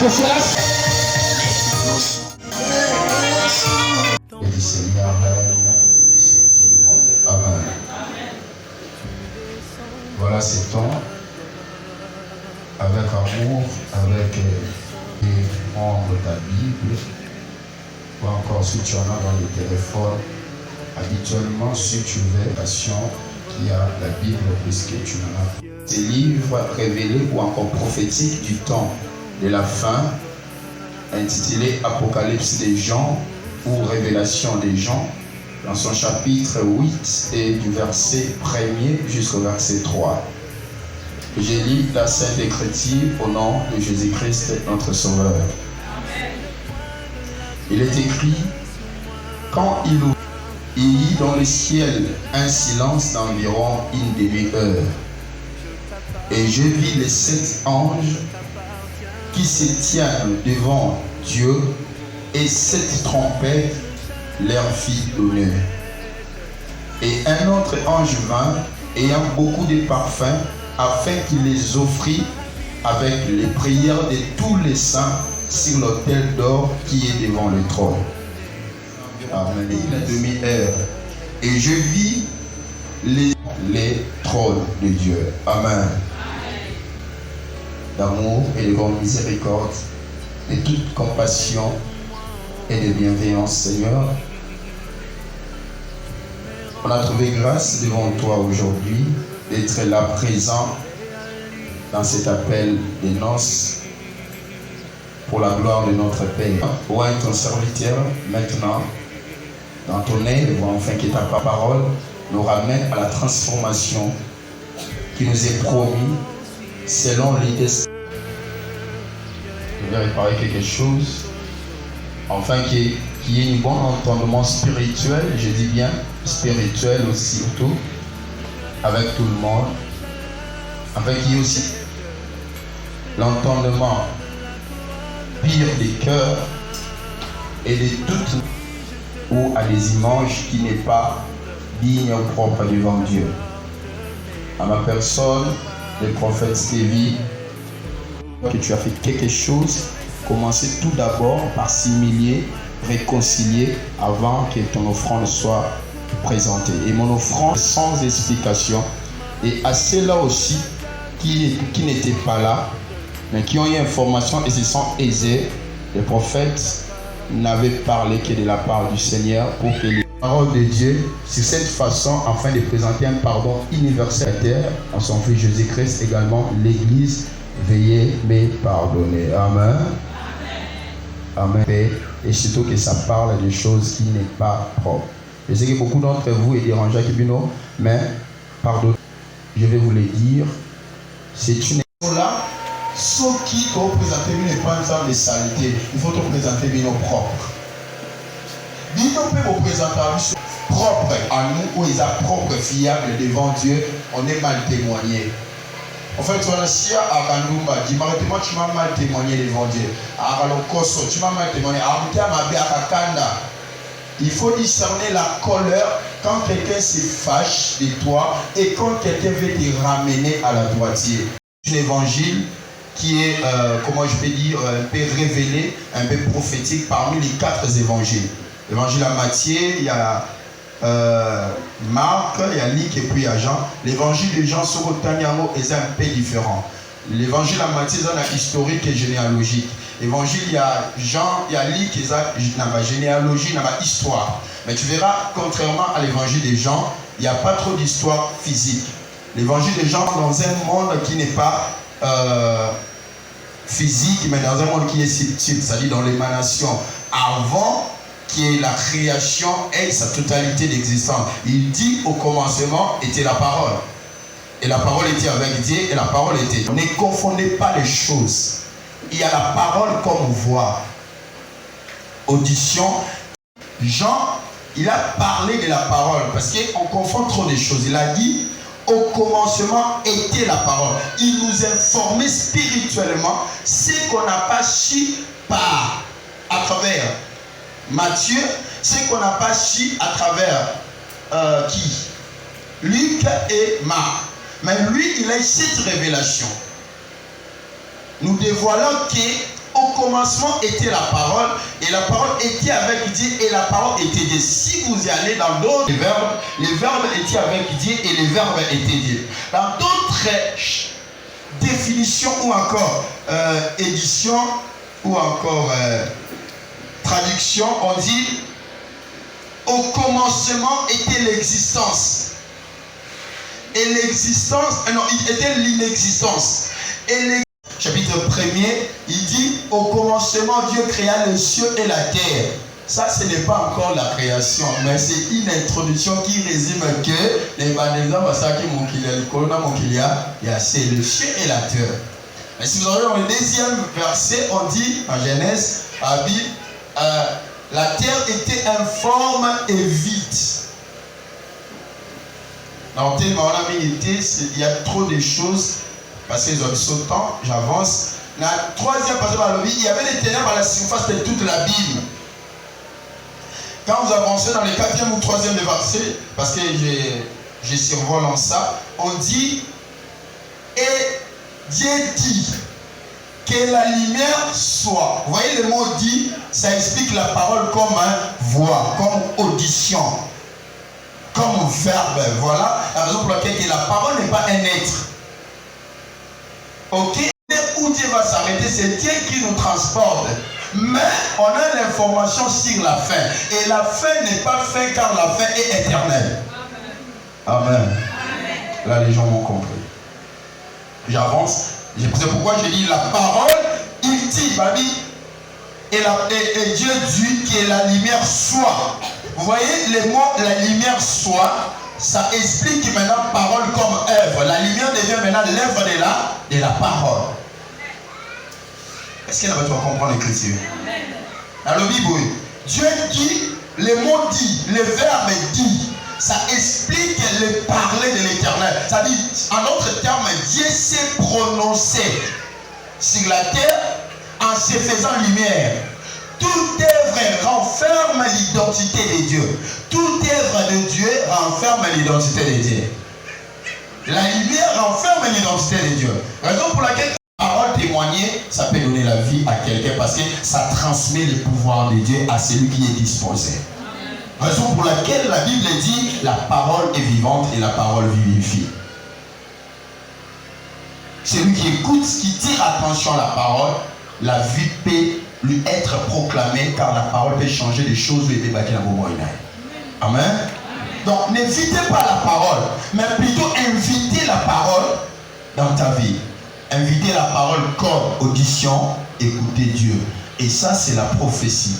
que cela et le Seigneur règne, c'est tout le monde. Amen. Voilà ces temps avec amour, avec prendre ta Bible, ou encore si tu en as dans le téléphone, habituellement si tu veux, patient qui a la Bible puisque tu en as. Ces livres révélés ou encore prophétiques du temps de la fin, intitulé Apocalypse des gens ou Révélation des gens, dans son chapitre 8 et du verset 1er jusqu'au verset 3. Je lis la Sainte Écriture au nom de Jésus-Christ, notre Sauveur. Amen. Il est écrit, quand il y eut dans le ciel un silence d'environ une demi-heure, et je vis les 7 anges qui se tiennent devant Dieu, et 7 trompettes leur fit donner. Et un autre ange vint, ayant beaucoup de parfums, afin qu'il les offrit avec les prières de tous les saints sur l'autel d'or qui est devant le trône. Amen. La demi-heure. Et je vis les trônes de Dieu. Amen. D'amour et de grande miséricorde, de toute compassion et de bienveillance, Seigneur. On a trouvé grâce devant toi aujourd'hui d'être là présent dans cet appel des noces pour la gloire de notre Père. Ô ton serviteur, maintenant, dans ton œuvre, enfin que ta parole nous ramène à la transformation qui nous est promise selon l'idée. Je vais réparer quelque chose, enfin qu'il y ait un bon entendement spirituel, je dis bien spirituel aussi, surtout, avec tout le monde, afin qu'il y ait aussi l'entendement pire des cœurs et des doutes ou à des images qui n'est pas digne ou propre devant Dieu. À ma personne, le prophète Stevie, que tu as fait quelque chose, commencez tout d'abord par s'humilier, réconcilier avant que ton offrande soit présentée. Et mon offrande sans explication, et à ceux-là aussi qui n'étaient pas là, mais qui ont eu information et se sont aisés, les prophètes n'avaient parlé que de la part du Seigneur pour que les paroles de Dieu, sur cette façon, afin de présenter un pardon universel à terre, en son Fils Jésus-Christ également, l'Église, veuillez me pardonner. Amen. Amen. Et surtout que ça parle de choses qui n'est pas propres. Je sais que beaucoup d'entre vous est dérangé à Kibino, mais pardon, je vais vous le dire, c'est une là, ce qui te représente n'est pas un temps de saleté, il faut te présenter Bino propre. Bino peut vous présenter propre à nous, ou ils sont propres, fiables devant Dieu, on est mal témoigné. En fait, tu vas si à Kandumba, dis-moi, tu m'as mal témoigné devant Dieu. À Kalokoso, tu m'as mal témoigné. À Kakanda. Il faut discerner la colère quand quelqu'un se fâche de toi et quand quelqu'un veut te ramener à la droitier. Un évangile qui est, comment je peux dire, un peu révélé, un peu prophétique parmi les 4 évangiles. L'évangile à Matthieu, il y a Marc, il y a Luc et puis il y a Jean. L'évangile de Jean sur Otaniamo est un peu différent. L'évangile à Matthieu, c'est un historique et généalogique. L'évangile, il y a Jean, il y a Luc, il y a ma généalogie, il y a ma histoire. Mais tu verras, contrairement à l'évangile de Jean, il n'y a pas trop d'histoire physique. L'évangile de Jean, dans un monde qui n'est pas physique, mais dans un monde qui est subtil, c'est-à-dire dans l'émanation, avant qui est la création et sa totalité d'existence. Il dit au commencement était la parole. Et la parole était avec Dieu et la parole était. Ne confondez pas les choses. Il y a la parole comme voix. Audition. Jean, il a parlé de la parole parce qu'on confond trop de choses. Il a dit au commencement était la parole. Il nous informait spirituellement ce qu'on n'a pas su par à travers Matthieu, ce qu'on n'a pas su à travers qui? Luc et Marc. Mais lui, il a eu cette révélation. Nous dévoilons qu'au au commencement était la parole, et la parole était avec Dieu, et la parole était Dieu. Si vous y allez dans d'autres verbes, les verbes étaient avec Dieu, et les verbes étaient Dieu. Dans d'autres définitions, ou encore éditions, ou encore traduction, on dit au commencement était l'existence. Et l'existence, non, il était l'inexistence. Et chapitre 1er, il dit au commencement Dieu créa les cieux et la terre. Ça, ce n'est pas encore la création, mais c'est une introduction qui résume que les bandes ça qui c'est le ciel et la terre. Mais si vous regardez dans le deuxième verset, on dit en Genèse, la terre était informe et vide. Dans le thème, il y a trop de choses, parce qu'ils ont ce temps, j'avance. La troisième partie de la vie, il y avait des ténèbres à la surface de toute la Bible. Quand vous avancez dans le 4e ou 3e verset, parce que j'ai survolé ça, on dit, et Dieu dit que la lumière soit. Vous voyez le mot dit, ça explique la parole comme voix, comme audition, comme verbe. Voilà la raison pour laquelle la parole n'est pas un être. Ok, où Dieu va s'arrêter, c'est Dieu qui nous transporte. Mais on a l'information sur la fin. Et la fin n'est pas fin car la fin est éternelle. Amen. Amen. Là, les gens m'ont compris. J'avance. C'est pourquoi je dis la parole, il dit, et Dieu dit que la lumière soit. Vous voyez les mots, la lumière soit, ça explique maintenant parole comme œuvre. La lumière devient maintenant l'œuvre de la parole. Est-ce qu'elle va comprendre l'écriture? Dans le Bible, Dieu dit, les mots dit, les verbes dit. Ça explique le parler de l'éternel. Ça dit, en d'autres termes, Dieu s'est prononcé sur la terre en se faisant lumière. Toute œuvre renferme l'identité de Dieu. Toute œuvre de Dieu renferme l'identité de Dieu. La lumière renferme l'identité de Dieu. Raison pour laquelle la parole témoignée, ça peut donner la vie à quelqu'un parce que ça transmet le pouvoir de Dieu à celui qui est disposé. Raison pour laquelle la Bible dit la parole est vivante et la parole vivifie. Celui qui écoute, qui tire attention à la parole, la vie peut lui être proclamée car la parole peut changer les choses et débattre la Amen. Amen. Donc n'évitez pas la parole, mais plutôt invitez la parole dans ta vie. Invitez la parole comme audition, écoutez Dieu. Et ça, c'est la prophétie.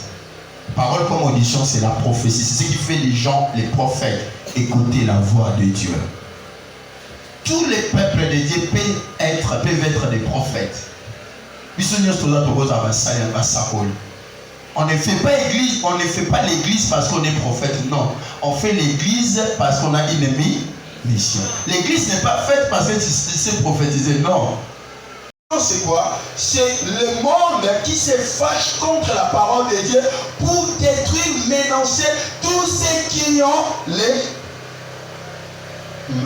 Parole comme audition, c'est la prophétie. C'est ce qui fait les gens, les prophètes, écouter la voix de Dieu. Tous les peuples de Dieu peuvent être des prophètes. On ne fait pas église, on ne fait pas l'église parce qu'on est prophète, non. On fait l'église parce qu'on a une mission. L'église n'est pas faite parce que c'est prophétisé, non. C'est quoi? C'est le monde qui se fâche contre la parole de Dieu pour détruire, menacer tous ceux qui ont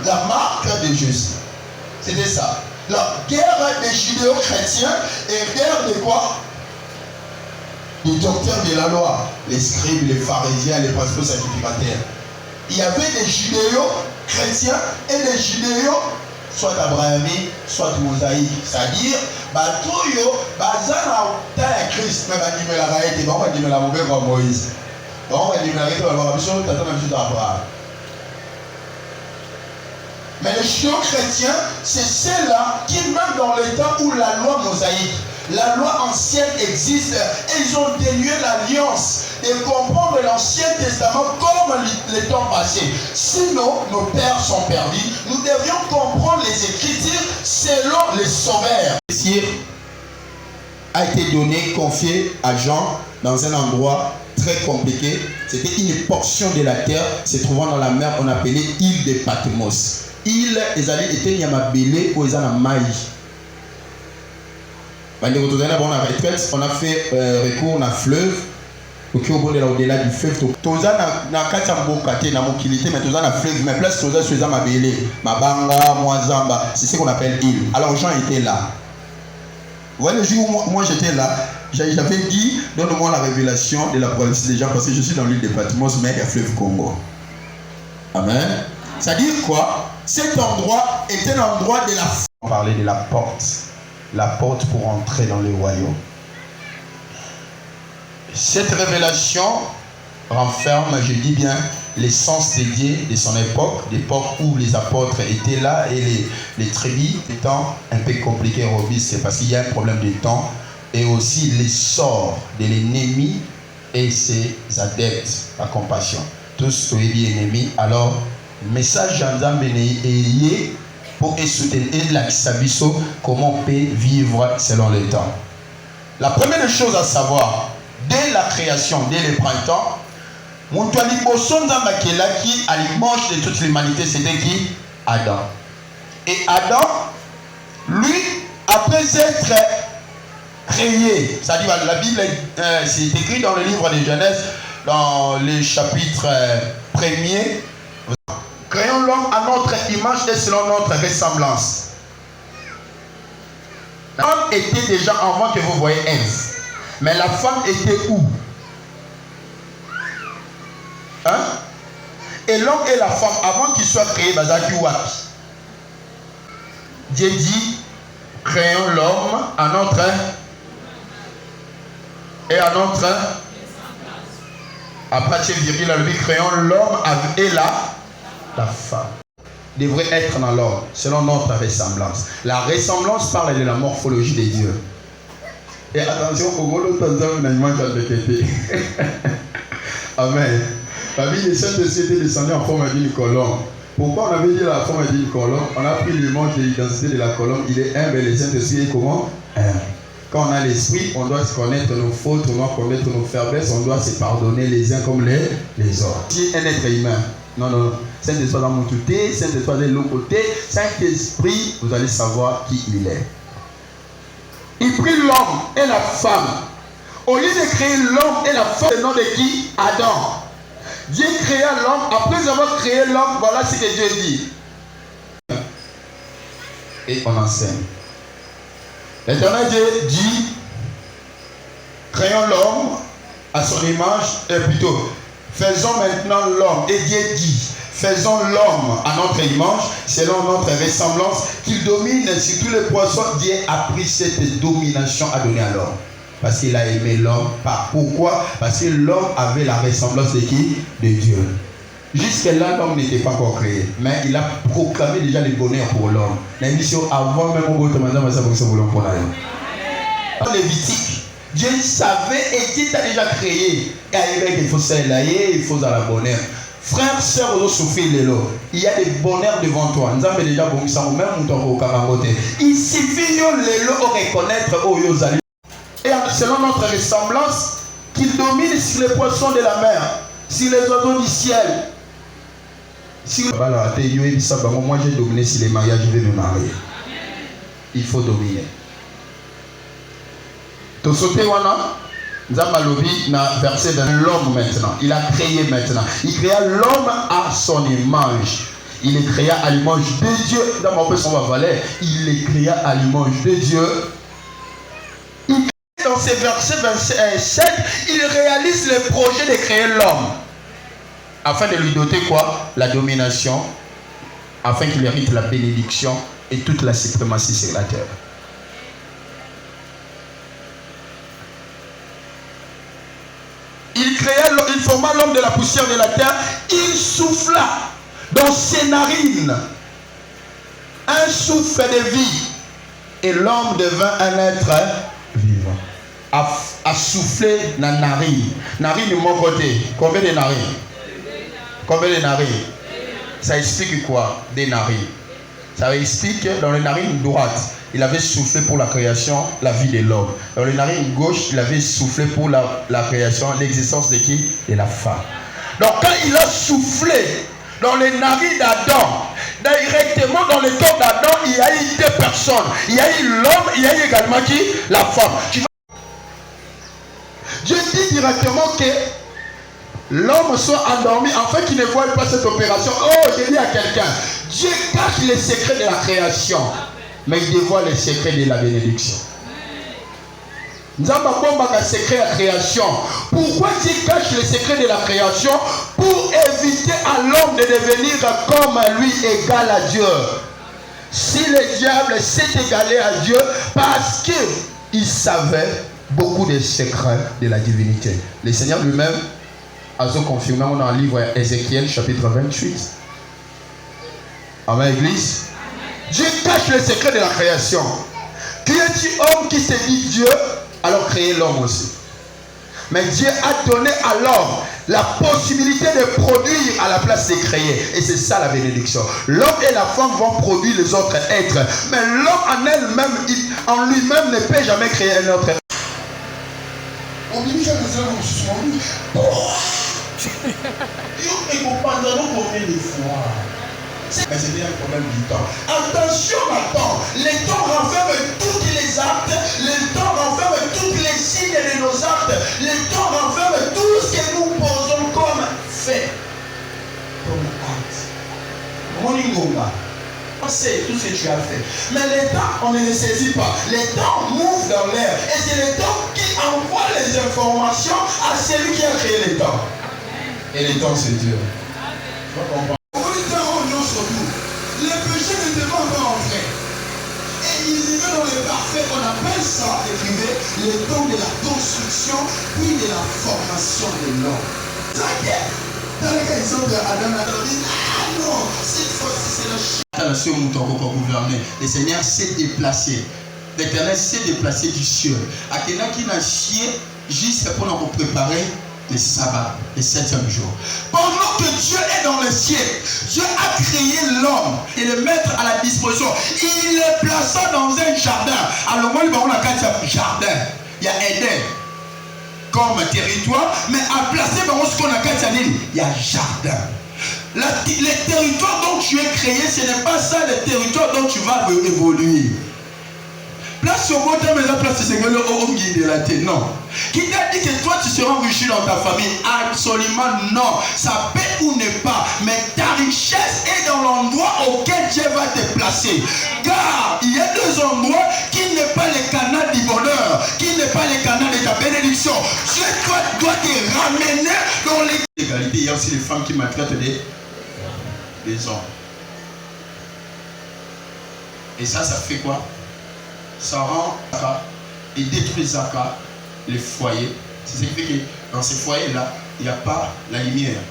la marque de Jésus. C'était ça. La guerre des judéo-chrétiens et guerre de quoi? Les docteurs de la loi, les scribes, les pharisiens, les pasteurs sacrificataires. Il y avait des judéo-chrétiens et des judéo soit abrahamique, soit mosaïque. C'est-à-dire, Batoyo, Bazana, Taïa Christ, mais Badimela Raïti, Badimela Moubé comme Moïse. Donc, Badimela Raïti, Abraham. Mais les judéo-chrétiens, c'est ceux-là qui, même dans les temps où la loi mosaïque, la loi ancienne existe, ils ont dénué l'alliance et comprendre l'Ancien Testament comme les temps passés. Sinon, nos pères sont perdus. Nous devions comprendre les Écritures selon les sauveurs. Le ciel a été donné, confié à Jean dans un endroit très compliqué. C'était une portion de la terre se trouvant dans la mer qu'on appelait île de Patmos. Île, ils allaient être Yamabélé ou ils allaient Maï. On a fait recours à fleuve. Au-delà du fleuve, toza na kati ya mboka te na mokilité, mais toza na fleuve, mais place toza sur Mabélé, Mabanga, Mwazamba, c'est ce qu'on appelle île. Alors Jean était là. Vous voyez, le jour où moi j'étais là, j'avais dit, donne-moi la révélation de la problématique des gens, parce que je suis dans l'île de Patmos, mais il y a fleuve Congo. Amen. C'est-à-dire quoi? Cet endroit est un endroit de la... On parlait de la porte pour entrer dans le royaume. Cette révélation renferme, je dis bien, l'essence dédiée de son époque, l'époque où les apôtres étaient là et les tribus étant un peu compliquées, robustes, parce qu'il y a un problème de temps, et aussi l'essor de l'ennemi et ses adeptes, la compassion. Tous sont des ennemis. Alors, message Jean-Zam est pour soutenir la Kisabiso, comment on peut vivre selon le temps. La première chose à savoir, dès la création, dès le printemps, à l'image de toute l'humanité, c'était qui? Adam. Et Adam, lui, après être créé, c'est-à-dire la Bible, c'est écrit dans le livre de Genèse, dans le chapitre 1er, créons l'homme à notre image et selon notre ressemblance. L'homme était déjà avant que vous voyez Ève. Mais la femme était où? Hein? Et l'homme et la femme, avant qu'ils soient créés, Dieu dit, créons l'homme à notre et à notre. Après, tu virgule, créons l'homme et la femme. Devrait être dans l'homme, selon notre ressemblance. La ressemblance parle de la morphologie de Dieu. Et attention, au Golo Tanzan, on a une image de Kété. Amen. La vie des Saint-Esprit était descendue en forme d'une colombe. Pourquoi on avait dit la forme d'une colombe? On a pris l'image de l'identité de la colombe. Il est un, mais le Saint-Esprit est comment? Un. Quand on a l'esprit, on doit se connaître nos fautes, on doit connaître nos faiblesses, on doit se pardonner les uns comme les autres. Si un être humain, non. Saint-Esprit dans mon côté, Saint-Esprit de l'autre côté, Saint-Esprit, vous allez savoir qui il est. Il prit l'homme et la femme. Au lieu de créer l'homme et la femme, le nom de qui? Adam. Dieu créa l'homme. Après avoir créé l'homme, voilà ce que Dieu dit. Et on enseigne. L'Éternel Dieu dit, créons l'homme à son image, et plutôt, faisons maintenant l'homme. Et Dieu dit, faisons l'homme à notre image, selon notre ressemblance, qu'il domine sur tous les poissons. Dieu a pris cette domination à donner à l'homme. Parce qu'il a aimé l'homme. Pourquoi? Parce que l'homme avait la ressemblance de qui? De Dieu. Jusque-là, l'homme n'était pas encore créé. Mais il a proclamé déjà le bonheur pour l'homme. L'émission avant même au Lévitique. Dieu savait et Dieu t'a déjà créé. Et il faut s'élayer, il faut avoir le bonheur. Frères, sœurs, il y a des bonheurs devant toi. Nous avons déjà bon ça même il suffit de reconnaître au Yozali. Et selon notre ressemblance, qu'il domine sur les poissons de la mer, sur les oiseaux du ciel. Moi j'ai dominé sur les mariages, je vais me marier. Il faut dominer. Tu sautes Nzamalobi na versé dans l'homme maintenant. Il a créé maintenant. Il créa l'homme à son image. Il est créé à l'image de Dieu. Dans mon son valet, il est créé à l'image de Dieu. Dans ces versets 27, il réalise le projet de créer l'homme. Afin de lui doter quoi? La domination. Afin qu'il hérite la bénédiction et toute la suprématie sur la terre. Il forma l'homme de la poussière de la terre. Il souffla dans ses narines un souffle de vie. Et l'homme devint un être vivant. A soufflé dans la narine. Narine de mon côté. Combien de narines? Combien de narines? Ça explique quoi? Des narines. Ça explique que dans les narines droites, il avait soufflé pour la création, la vie de l'homme. Dans les narines gauche, il avait soufflé pour la création, l'existence de qui? De la femme. Donc quand il a soufflé dans les narines d'Adam, directement dans le corps d'Adam, il y a eu deux personnes. Il y a eu l'homme, il y a eu également qui? La femme. Dieu dit directement que l'homme soit endormi afin qu'il ne voie pas cette opération. Oh, j'ai dit à quelqu'un, Dieu cache les secrets de la création, mais il dévoile les secrets de la bénédiction. Nzamba bomba secret de la création. Pourquoi Dieu cache les secrets de la création? Pour éviter à l'homme de devenir comme lui, égal à Dieu. Si le diable s'est égalé à Dieu, parce qu'il savait beaucoup de secrets de la divinité. Le Seigneur lui-même a confirmé dans le livre Ézéchiel chapitre 28. Amen, Église. Dieu cache les secrets de la création. Qui est-il homme qui se dit Dieu? Alors créer l'homme aussi. Mais Dieu a donné à l'homme la possibilité de produire à la place de créer. Et c'est ça la bénédiction. L'homme et la femme vont produire les autres êtres. Mais l'homme en lui-même ne peut jamais créer un autre être. Mais c'était un problème du temps. Attention maintenant, les temps renferment tous les actes, les temps renferment tous les signes de nos actes, les temps renferment tout ce que nous posons comme fait, comme acte. Moningonga, on sait tout ce que tu as fait. Mais les temps, on ne les saisit pas. Les temps mouvent dans l'air. Et c'est les temps qui envoient les informations à celui qui a créé les temps. Et les temps, c'est Dieu. Tu vas comprendre. Les péchés n'étaient pas encore entrés. Et ils vivaient dans les parfaits. On appelle ça, écrivez, le temps de la construction, puis de la formation de l'homme. Dans le cas exemple d'Adam, Adam dit, ah non, cette fois-ci c'est la chute. Le Seigneur s'est déplacé. L'Éternel s'est déplacé du ciel. À quelqu'un qui n'a chié juste pour nous préparer le sabbat, le 7e jour. Pendant que Dieu est dans le ciel, Dieu a créé l'homme et le mettre à la disposition. Il le plaça dans un jardin. Alors moi, il y a un jardin. Il y a Éden comme territoire, mais à placer dans ce qu'on a il y a jardin. Les territoires dont tu es créé, ce n'est pas ça le territoire dont tu vas évoluer. Place au mot de la place au guide de la tête. Non. Qui t'a dit que toi tu seras riche dans ta famille? Absolument non. Ça peut ou n'est pas. Mais ta richesse est dans l'endroit auquel Dieu va te placer. Car il y a deux endroits qui n'est pas le canal du bonheur, qui n'est pas le canal de ta bénédiction. Dieu doit te ramener dans l'égalité. Il y a aussi les femmes qui maltraitent des hommes. Et ça fait quoi? Ça rend et détruit Zaka, les foyers. C'est ce qui fait que dans ces foyers-là, il n'y a pas la lumière.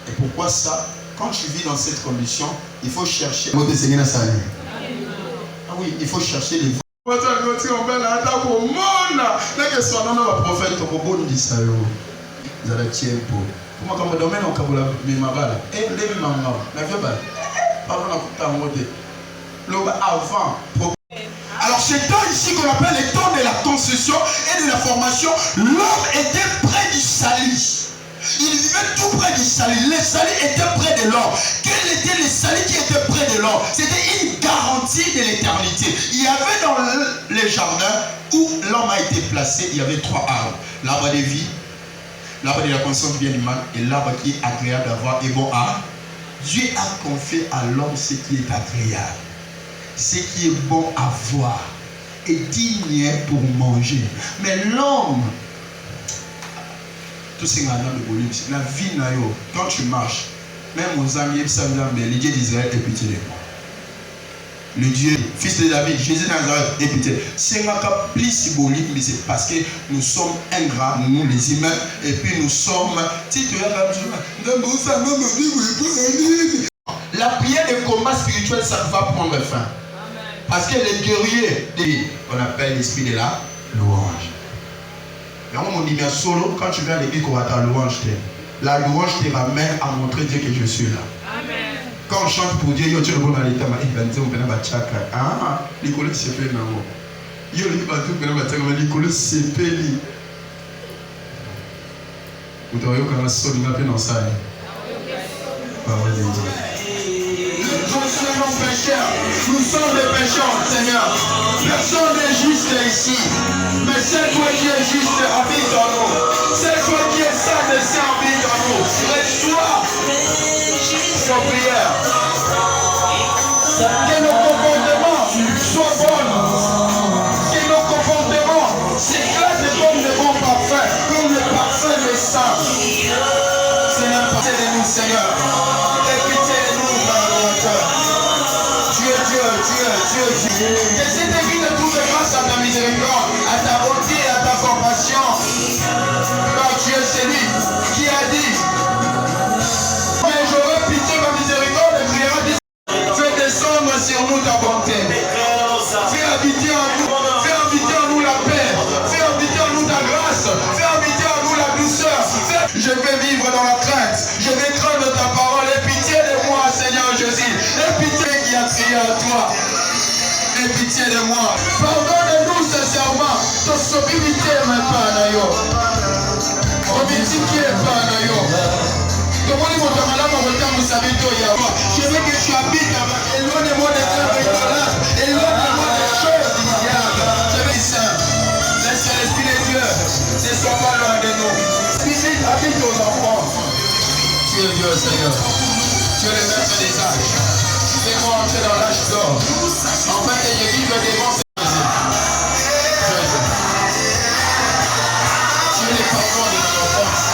Et pourquoi ça? Quand tu vis dans cette condition, il faut chercher. Ah oui, il faut chercher les avant. Alors ce temps ici qu'on appelle le temps de la construction et de la formation, l'homme était près du salut. Il vivait tout près du salut. Le salut était près de l'homme. Quel était le salut qui était près de l'homme? C'était une garantie de l'éternité. Il y avait dans le jardin où l'homme a été placé, il y avait 3 arbres. L'arbre de vie, l'arbre de la connaissance du bien et du mal, et l'arbre qui est agréable d'avoir et bon à. Dieu a confié à l'homme ce qui est agréable, ce qui est bon à voir et digne pour manger. Mais l'homme, tout ce qui est dans le volume, la vie, quand tu marches, même aux amis, le Dieu d'Israël est pitié de moi. Le Dieu, fils de David, Jésus de Nazareth est pitié. C'est plus symbolique, mais c'est parce que nous sommes ingrats, nous les humains, et puis nous sommes. La prière de combat spirituel, ça va prendre fin. Parce que les guerriers, on appelle l'esprit de la louange. Mais on dit, mais solo, quand tu viens à l'église, qu'on va ta louange, la louange te ramène à montrer Dieu que je suis là. Amen. Quand on chante pour Dieu, tu le vois dans l'état, ah, l'école c'est fait non. Yo le bateau que na batanga l'école c'est peli. Vous devez connaître ce qu'on appelle dans ça. Parole de Dieu. Nous sommes pécheurs, nous sommes des pécheurs, Seigneur. Personne n'est juste ici, mais c'est toi qui es juste, habite en nous. C'est toi qui es saint et saint, habite en nous. Reçois nos prières. Que nos comportements soient bons. Que nos comportements s'éclatent Que cette vie te trouve grâce à ta miséricorde, à ta bonté, à ta compassion. Car tu es celui qui a dit, mais j'aurai pitié ma miséricorde et priera dit, fais descendre sur nous ta bonté. Fais habiter en nous la paix. Fais habiter en nous ta grâce. Fais habiter en nous la douceur. Je vais vivre dans la crainte. Je vais craindre ta parole. Aie pitié de moi, Seigneur Jésus. Aie pitié qui a crié à toi. Aie pitié de moi. Pardonne-nous sincèrement. Ta sobriété, ma Panayo. Obédiqué, Panayo. Je veux que tu habites éloigne-moi des œuvres idolâtres, éloigne-moi des choses ignobles. Je veux Saint, laisse l'Esprit de Dieu, ne sois pas loin de nous. Visite, habite aux enfants. Tu es Dieu, Seigneur. Tu es le maître des âges. Fais-moi entrer dans l'âge d'or. Enfin que je vive devant ces Jésus. Tu es le pardon de nos offenses.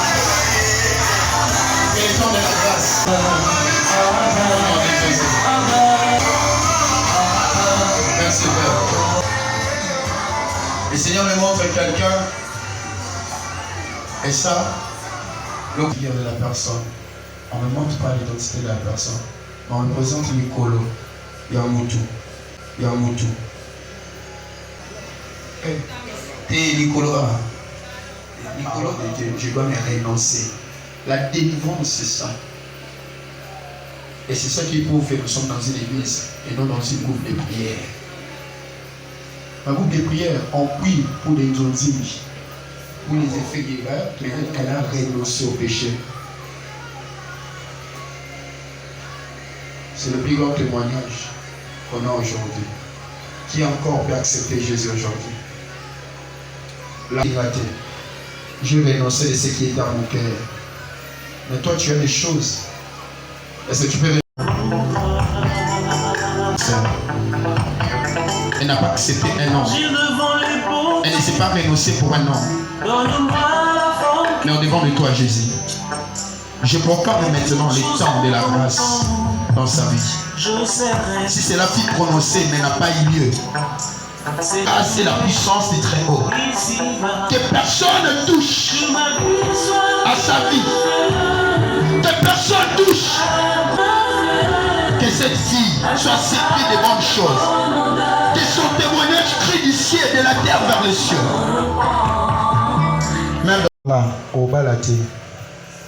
Et le temps de la grâce. Merci Père. Le Seigneur me montre quelqu'un. Et ça, le prière de la personne. On ne montre pas l'identité de la personne. Mais on présente Nicolo. Yamutu. Yamutu. Et Nicolo. Nicolo de Dieu, je dois me renoncer. La délivrance, c'est ça. Et c'est ça qui prouve que nous sommes dans une église et non dans une groupe de prière. Un groupe de prière, on prie pour les ondines, pour les effets divers, mais qu'elle a renoncé au péché. C'est le plus grand témoignage qu'on a aujourd'hui. Qui encore peut accepter Jésus aujourd'hui? La vérité. Je vais renoncer de ce qui est dans mon cœur. Mais toi, tu as des choses. Est-ce que tu peux... Elle n'a pas accepté un homme. Elle ne s'est pas renoncée pour un homme. Mais au devant de toi, Jésus, je proclame maintenant le temps de la grâce dans sa vie. Si c'est la fille prononcée mais n'a pas eu lieu, ah, c'est la puissance du très haut. Que personne ne touche à sa vie. Que personne touche. Que cette fille soit séparée des bonnes choses. Que son témoignage crie du ciel et de la terre vers les cieux. Même là, au balate.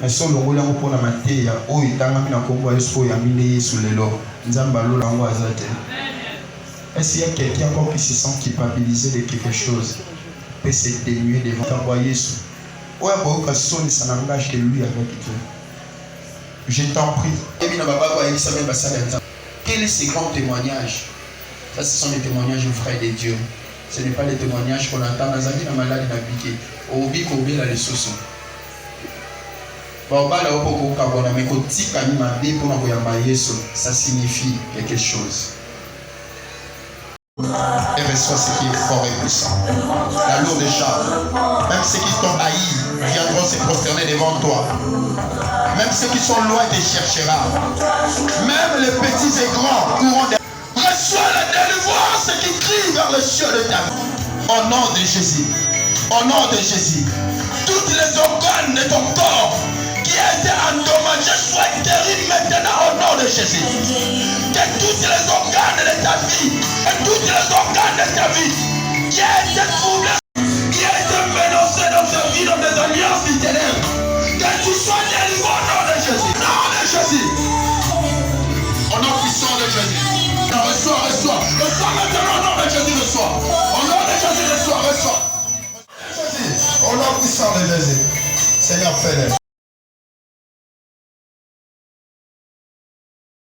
Mais son longo yango pour la mateya, oh itanga mina kombo yeso ya mine yesu lelo. Nzamba lola ngo azate. Est-ce qu'il y a quelqu'un encore qui se sent culpabilisé de quelque chose? Peut se dénuer devant ta Yesu. Ouais, bon, que son ça n'engage que lui avec Dieu. Je t'en prie. Quel est ce grand témoignage? Ça, ce sont les témoignages du frère de Dieu. Ce n'est pas les témoignages qu'on entend dans la vie, dans la maladie, dans la piqué. Au bic, au bic, les sous. Ça signifie quelque chose. Et reçoit ce qui est fort et puissant. La lourde charge. Même ceux qui t'ont haï viendront se prosterner devant toi. Même ceux qui sont loin te cherchera. Même les petits et grands courront de... Reçois la délivrance qui crie vers le ciel de ta vie. Au nom de Jésus. Au nom de Jésus. Toutes les organes de ton corps qui étaient endommagés soient guéris maintenant au nom de Jésus. Que tous les organes de ta vie, et tous les organes de ta vie qui étaient troublés, qui étaient menacés dans ta vie, dans des alliances du ténèbres, que tu sois délivré au nom de Jésus. Au nom de Jésus. Au nom puissant de Jésus. Reçois maintenant au nom de Jésus, reçois. Au nom de Jésus, reçois. Au nom puissant de Jésus. Seigneur, fais-le.